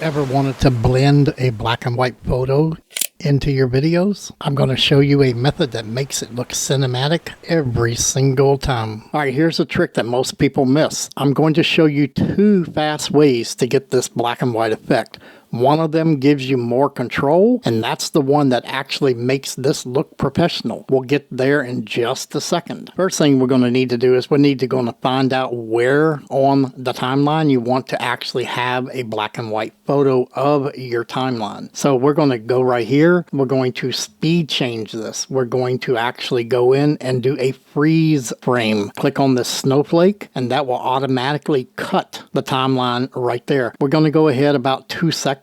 Ever wanted to blend a black and white photo into your videos? I'm going to show you a method that makes it look cinematic every single time. All right, here's a trick that most people miss. I'm going to show you two fast ways to get this black and white effect. One of them gives you more control, and that's the one that actually makes this look professional. We'll get there in just a second. First thing we're going to need to do is we going to find out where on the timeline you want to actually have a black and white photo of your timeline. So we're going to go right here. We're going to speed change this. We're going to actually go in and do a freeze frame. Click on this snowflake, and that will automatically cut the timeline right there. We're going to go ahead about 2 seconds.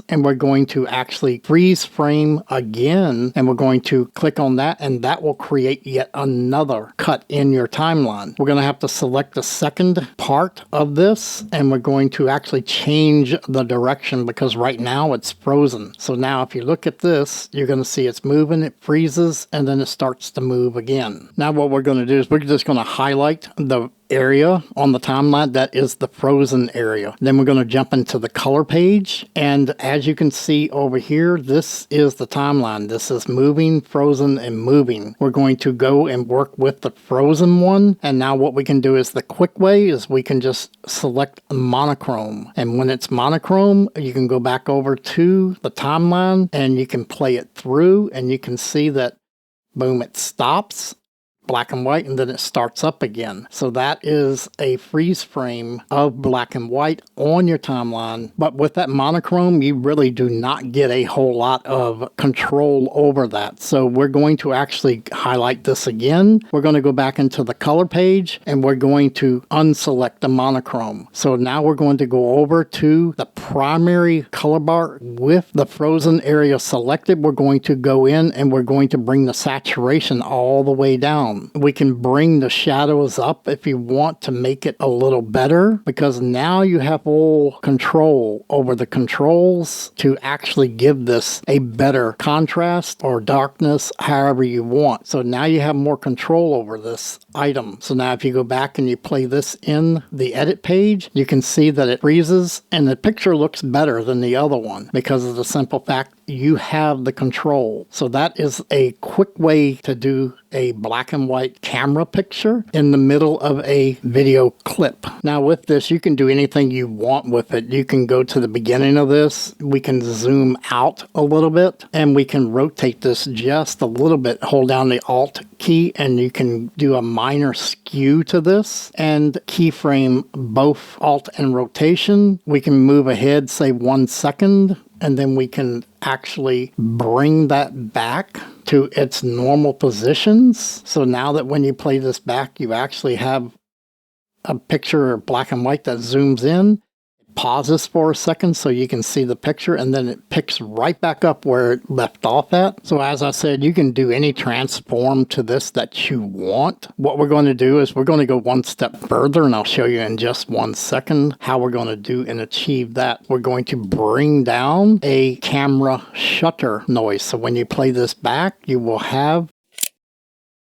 And we're going to actually freeze frame again, and we're going to click on that, and that will create yet another cut in your timeline. We're going to have to select the second part of this, and we're going to actually change the direction because right now it's frozen. So now if you look at this, you're going to see it's moving, it freezes, and then it starts to move again. Now what we're going to do is we're just going to highlight the area on the timeline that is the frozen area. Then we're going to jump into the color page, and as you can see over here, this is the timeline. This is moving, frozen, and moving. We're going to go and work with the frozen one, and now what we can do is the quick way is we can just select monochrome, and when it's monochrome you can go back over to the timeline and you can play it through, and you can see that boom, it stops black and white, and then it starts up again. So that is a freeze frame of black and white on your timeline. But with that monochrome, you really do not get a whole lot of control over that. So we're going to actually highlight this again. We're going to go back into the color page, and we're going to unselect the monochrome. So now we're going to go over to the primary color bar with the frozen area selected. We're going to go in and we're going to bring the saturation all the way down. We can bring the shadows up if you want to make it a little better, because now you have full control over the controls to actually give this a better contrast or darkness, however you want. So now you have more control over this item. So now if you go back and you play this in the edit page, you can see that it freezes and the picture looks better than the other one because of the simple fact you have the control. So that is a quick way to do a black and white camera picture in the middle of a video clip. Now with this, you can do anything you want with it. You can go to the beginning of this, we can zoom out a little bit, and we can rotate this just a little bit. Hold down the Alt key and you can do a minor skew to this and keyframe both Alt and rotation. We can move ahead, say 1 second, and then we can actually bring that back to its normal positions. So now that when you play this back, you actually have a picture black and white that zooms in, pauses for a second so you can see the picture, and then it picks right back up where it left off at. So as I said, you can do any transform to this that you want. What we're going to do is we're going to go one step further, and I'll show you in just 1 second how we're going to do and achieve that. We're going to bring down a camera shutter noise. So when you play this back, you will have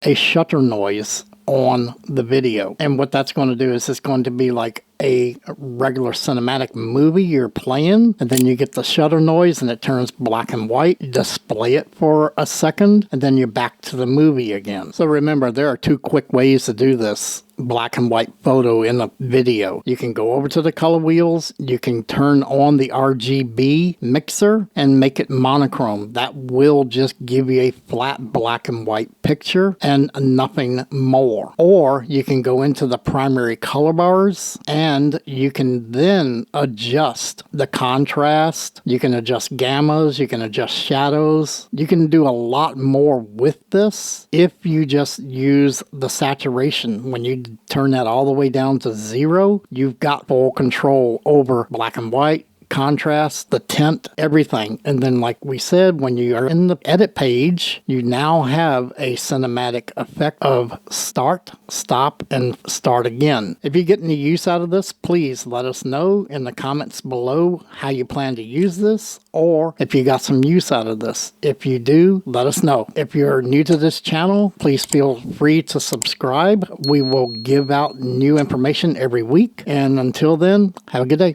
a shutter noise on the video. And what that's going to do is it's going to be like a regular cinematic movie you're playing, and then you get the shutter noise and it turns black and white. You display it for a second, and then you're back to the movie again. So remember, there are two quick ways to do this black and white photo in a video. You can go over to the color wheels, you can turn on the RGB mixer and make it monochrome. That will just give you a flat black and white picture and nothing more. Or you can go into the primary color bars and you can then adjust the contrast, you can adjust gammas, you can adjust shadows. You can do a lot more with this if you just use the saturation. When you turn that all the way down to 0, you've got full control over black and white, contrast, the tint, everything. And then like we said, when you are in the edit page, you now have a cinematic effect of start, stop, and start again. If you get any use out of this, please let us know in the comments below how you plan to use this, or if you got some use out of this. If you do, let us know. If you're new to this channel, please feel free to subscribe. We will give out new information every week. And until then, have a good day.